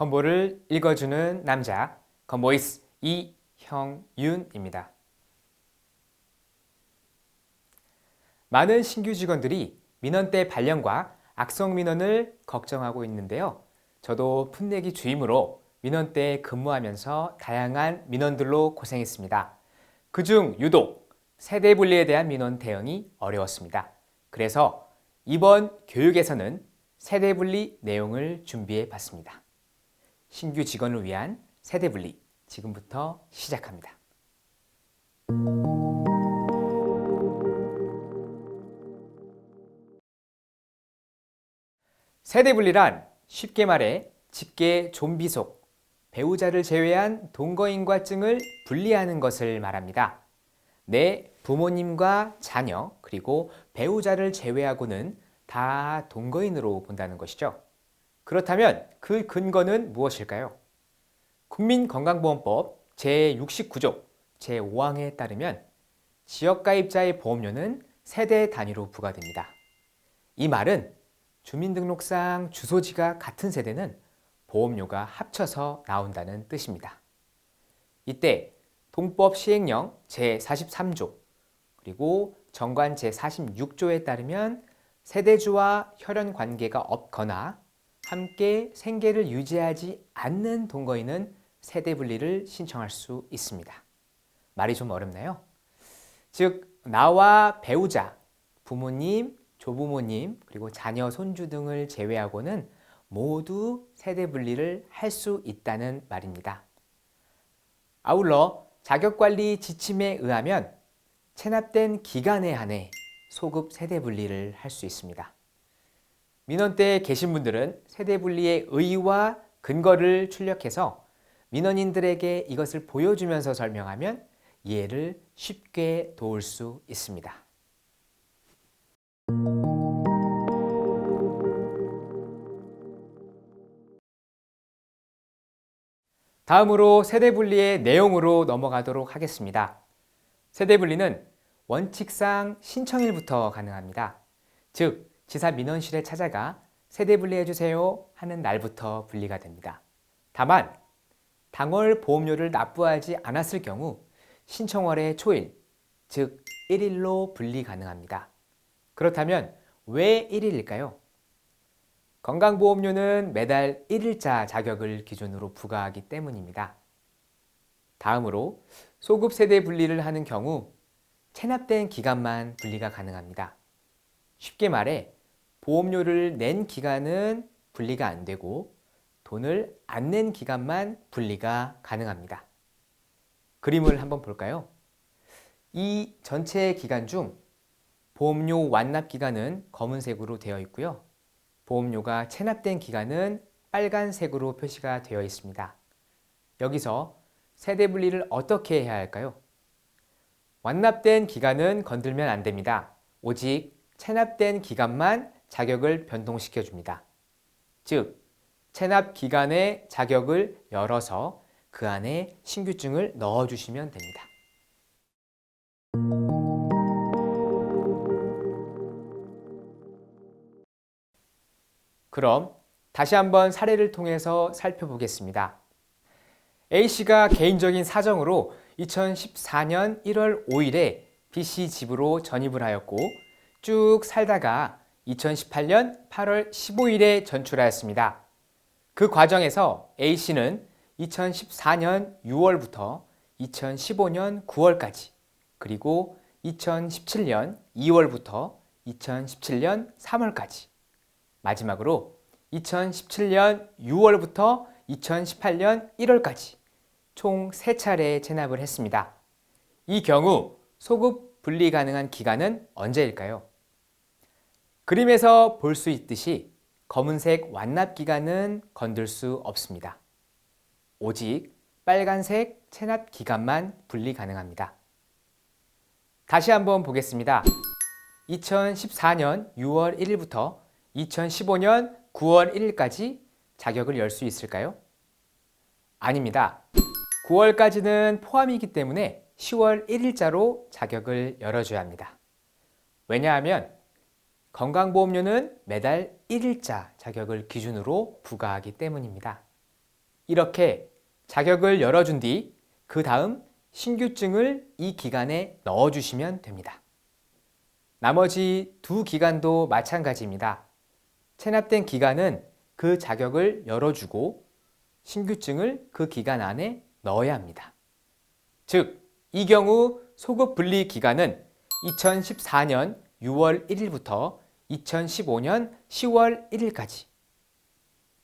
건보를 읽어주는 남자, 건보이스 이형윤입니다. 많은 신규 직원들이 민원대 발령과 악성 민원을 걱정하고 있는데요. 저도 풋내기 주임으로 민원대에 근무하면서 다양한 민원들로 고생했습니다. 그중 유독 세대 분리에 대한 민원 대응이 어려웠습니다. 그래서 이번 교육에서는 세대 분리 내용을 준비해 봤습니다. 신규 직원을 위한 세대 분리, 지금부터 시작합니다. 세대 분리란 쉽게 말해 직계 좀비 속 배우자를 제외한 동거인과증을 분리하는 것을 말합니다. 내 부모님과 자녀 그리고 배우자를 제외하고는 다 동거인으로 본다는 것이죠. 그렇다면 그 근거는 무엇일까요? 국민건강보험법 제69조 제5항에 따르면 지역가입자의 보험료는 세대 단위로 부과됩니다. 이 말은 주민등록상 주소지가 같은 세대는 보험료가 합쳐서 나온다는 뜻입니다. 이때 동법 시행령 제43조 그리고 정관 제46조에 따르면 세대주와 혈연 관계가 없거나 함께 생계를 유지하지 않는 동거인은 세대 분리를 신청할 수 있습니다. 말이 좀 어렵나요? 즉, 나와 배우자, 부모님, 조부모님, 그리고 자녀, 손주 등을 제외하고는 모두 세대 분리를 할 수 있다는 말입니다. 아울러 자격관리 지침에 의하면 체납된 기간에 한해 소급 세대 분리를 할 수 있습니다. 민원대에 계신 분들은 세대 분리의 의의와 근거를 출력해서 민원인들에게 이것을 보여주면서 설명하면 이해를 쉽게 도울 수 있습니다. 다음으로 세대 분리의 내용으로 넘어가도록 하겠습니다. 세대 분리는 원칙상 신청일부터 가능합니다. 즉, 지사 민원실에 찾아가 세대 분리해주세요 하는 날부터 분리가 됩니다. 다만 당월 보험료를 납부하지 않았을 경우 신청월의 초일, 즉 1일로 분리 가능합니다. 그렇다면 왜 1일일까요? 건강보험료는 매달 1일자 자격을 기준으로 부과하기 때문입니다. 다음으로 소급 세대 분리를 하는 경우 체납된 기간만 분리가 가능합니다. 쉽게 말해 보험료를 낸 기간은 분리가 안 되고 돈을 안 낸 기간만 분리가 가능합니다. 그림을 한번 볼까요? 이 전체 기간 중 보험료 완납 기간은 검은색으로 되어 있고요. 보험료가 체납된 기간은 빨간색으로 표시가 되어 있습니다. 여기서 세대 분리를 어떻게 해야 할까요? 완납된 기간은 건들면 안 됩니다. 오직 체납된 기간만 자격을 변동시켜 줍니다. 즉, 체납 기간의 자격을 열어서 그 안에 신규증을 넣어주시면 됩니다. 그럼 다시 한번 사례를 통해서 살펴보겠습니다. A씨가 개인적인 사정으로 2014년 1월 5일에 B씨 집으로 전입을 하였고 쭉 살다가 2018년 8월 15일에 전출하였습니다. 그 과정에서 A씨는 2014년 6월부터 2015년 9월까지 그리고 2017년 2월부터 2017년 3월까지 마지막으로 2017년 6월부터 2018년 1월까지 총 3차례 체납을 했습니다. 이 경우 소급 분리 가능한 기간은 언제일까요? 그림에서 볼 수 있듯이 검은색 완납 기간은 건들 수 없습니다. 오직 빨간색 체납 기간만 분리 가능합니다. 다시 한번 보겠습니다. 2014년 6월 1일부터 2015년 9월 1일까지 자격을 열 수 있을까요? 아닙니다. 9월까지는 포함이기 때문에 10월 1일자로 자격을 열어줘야 합니다. 왜냐하면 건강보험료는 매달 1일자 자격을 기준으로 부과하기 때문입니다. 이렇게 자격을 열어준 뒤 그 다음 신규증을 이 기간에 넣어주시면 됩니다. 나머지 두 기간도 마찬가지입니다. 체납된 기간은 그 자격을 열어주고 신규증을 그 기간 안에 넣어야 합니다. 즉, 이 경우 소급 분리 기간은 2014년 6월 1일부터 2015년 10월 1일까지,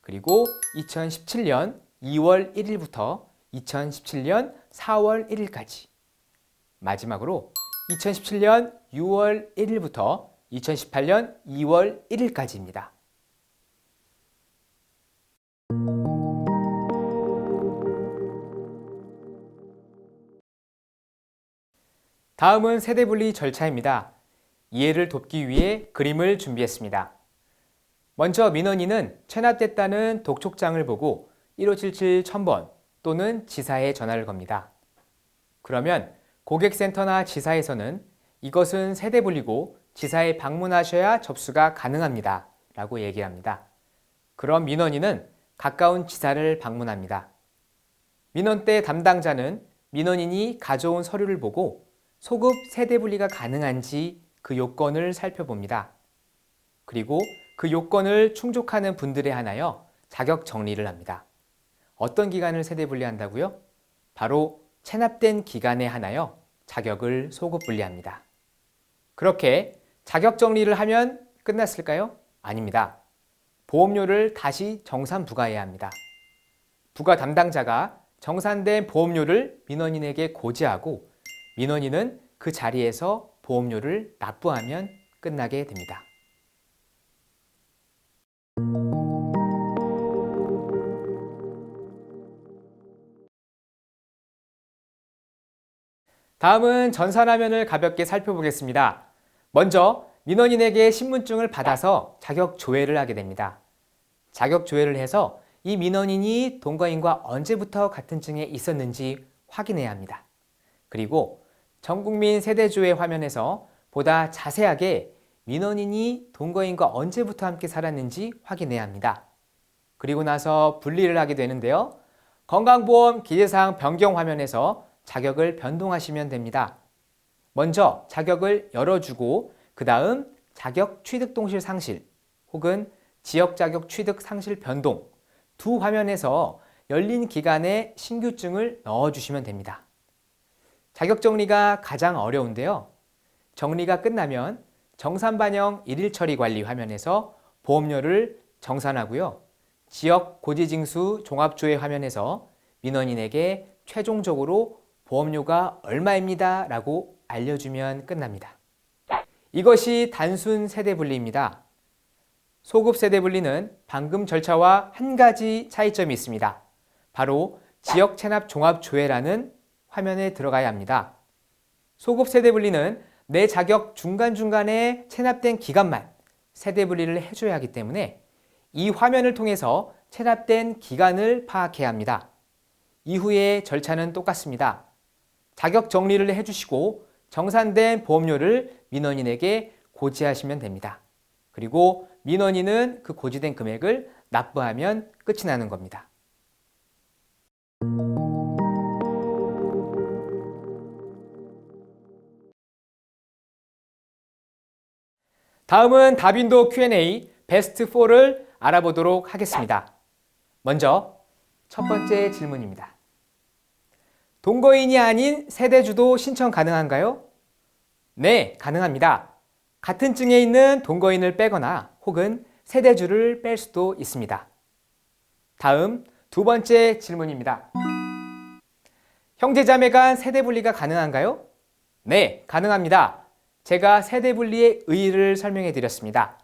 그리고 2017년 2월 1일부터 2017년 4월 1일까지, 마지막으로 2017년 6월 1일부터 2018년 2월 1일까지입니다. 다음은 세대분리 절차입니다. 이해를 돕기 위해 그림을 준비했습니다. 먼저 민원인은 체납됐다는 독촉장을 보고 1577 1000번 또는 지사에 전화를 겁니다. 그러면 고객센터나 지사에서는 이것은 세대분리고 지사에 방문하셔야 접수가 가능합니다 라고 얘기합니다. 그럼 민원인은 가까운 지사를 방문합니다. 민원대 담당자는 민원인이 가져온 서류를 보고 소급 세대분리가 가능한지 그 요건을 살펴봅니다. 그리고 그 요건을 충족하는 분들에 한하여 자격 정리를 합니다. 어떤 기간을 세대분리한다고요? 바로 체납된 기간에 한하여 자격을 소급 분리합니다. 그렇게 자격 정리를 하면 끝났을까요? 아닙니다. 보험료를 다시 정산 부과해야 합니다. 부과 담당자가 정산된 보험료를 민원인에게 고지하고 민원인은 그 자리에서 보험료를 납부하면 끝나게 됩니다. 다음은 전산화면을 가볍게 살펴보겠습니다. 먼저 민원인에게 신분증을 받아서 자격 조회를 하게 됩니다. 자격 조회를 해서 이 민원인이 동거인과 언제부터 같은 층에 있었는지 확인해야 합니다. 그리고 전국민 세대조회 화면에서 보다 자세하게 민원인이 동거인과 언제부터 함께 살았는지 확인해야 합니다. 그리고 나서 분리를 하게 되는데요. 건강보험 기재사항 변경 화면에서 자격을 변동하시면 됩니다. 먼저 자격을 열어주고 그 다음 자격 취득 동실 상실 혹은 지역 자격 취득 상실 변동 두 화면에서 열린 기간에 신규증을 넣어주시면 됩니다. 자격 정리가 가장 어려운데요. 정리가 끝나면 정산 반영 일일 처리 관리 화면에서 보험료를 정산하고요. 지역 고지징수 종합조회 화면에서 민원인에게 최종적으로 보험료가 얼마입니다 라고 알려주면 끝납니다. 이것이 단순 세대분리입니다. 소급 세대분리는 방금 절차와 한 가지 차이점이 있습니다. 바로 지역 체납 종합조회라는 화면에 들어가야 합니다. 소급 세대분리는 내 자격 중간중간에 체납된 기간만 세대분리를 해줘야 하기 때문에 이 화면을 통해서 체납된 기간을 파악해야 합니다. 이후의 절차는 똑같습니다. 자격 정리를 해주시고 정산된 보험료를 민원인에게 고지하시면 됩니다. 그리고 민원인은 그 고지된 금액을 납부하면 끝이 나는 겁니다. 다음은 다빈도 Q&A 베스트 4를 알아보도록 하겠습니다. 먼저 첫 번째 질문입니다. 동거인이 아닌 세대주도 신청 가능한가요? 네, 가능합니다. 같은 층에 있는 동거인을 빼거나 혹은 세대주를 뺄 수도 있습니다. 다음 두 번째 질문입니다. 형제자매 간 세대분리가 가능한가요? 네, 가능합니다. 제가 세대분리의 의의를 설명해 드렸습니다.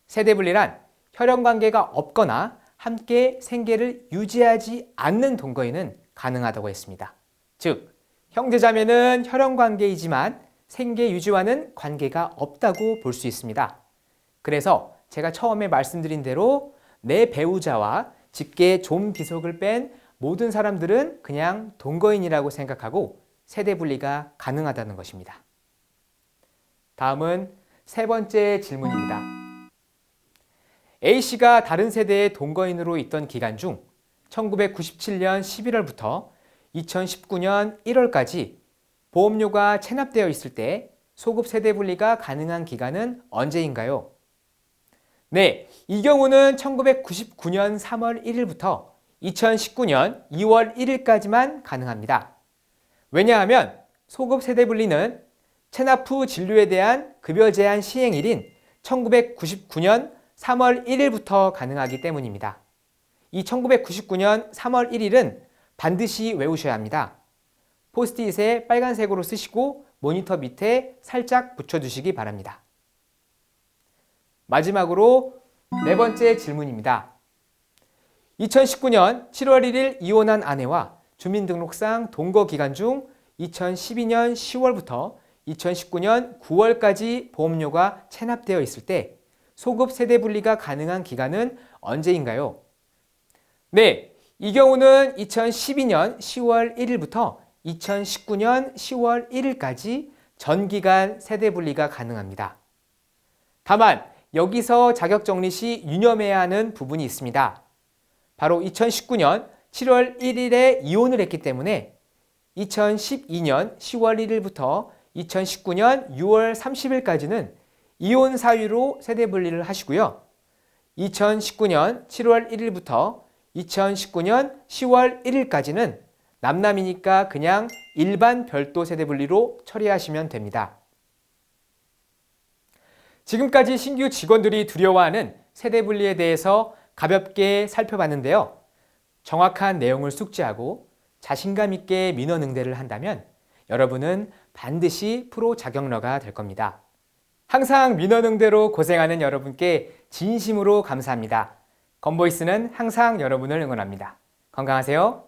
세대분리란 혈연관계가 없거나 함께 생계를 유지하지 않는 동거인은 가능하다고 했습니다. 즉, 형제자매는 혈연관계이지만 생계 유지와는 관계가 없다고 볼 수 있습니다. 그래서 제가 처음에 말씀드린 대로 내 배우자와 직계 존비속을 뺀 모든 사람들은 그냥 동거인이라고 생각하고 세대분리가 가능하다는 것입니다. 다음은 세 번째 질문입니다. A씨가 다른 세대의 동거인으로 있던 기간 중 1997년 11월부터 2019년 1월까지 보험료가 체납되어 있을 때 소급 세대 분리가 가능한 기간은 언제인가요? 네, 이 경우는 1999년 3월 1일부터 2019년 2월 1일까지만 가능합니다. 왜냐하면 소급 세대 분리는 체납 후 진료에 대한 급여 제한 시행일인 1999년 3월 1일부터 가능하기 때문입니다. 이 1999년 3월 1일은 반드시 외우셔야 합니다. 포스트잇에 빨간색으로 쓰시고 모니터 밑에 살짝 붙여주시기 바랍니다. 마지막으로 네 번째 질문입니다. 2019년 7월 1일 이혼한 아내와 주민등록상 동거 기간 중 2012년 10월부터 2019년 9월까지 보험료가 체납되어 있을 때 소급 세대 분리가 가능한 기간은 언제인가요? 네, 이 경우는 2012년 10월 1일부터 2019년 10월 1일까지 전 기간 세대 분리가 가능합니다. 다만 여기서 자격 정리 시 유념해야 하는 부분이 있습니다. 바로 2019년 7월 1일에 이혼을 했기 때문에 2012년 10월 1일부터 2019년 6월 30일까지는 이혼 사유로 세대 분리를 하시고요. 2019년 7월 1일부터 2019년 10월 1일까지는 남남이니까 그냥 일반 별도 세대 분리로 처리하시면 됩니다. 지금까지 신규 직원들이 두려워하는 세대 분리에 대해서 가볍게 살펴봤는데요. 정확한 내용을 숙지하고 자신감 있게 민원 응대를 한다면 여러분은 반드시 프로 자격러가 될 겁니다. 항상 민원 응대로 고생하는 여러분께 진심으로 감사합니다. 건보이스는 항상 여러분을 응원합니다. 건강하세요.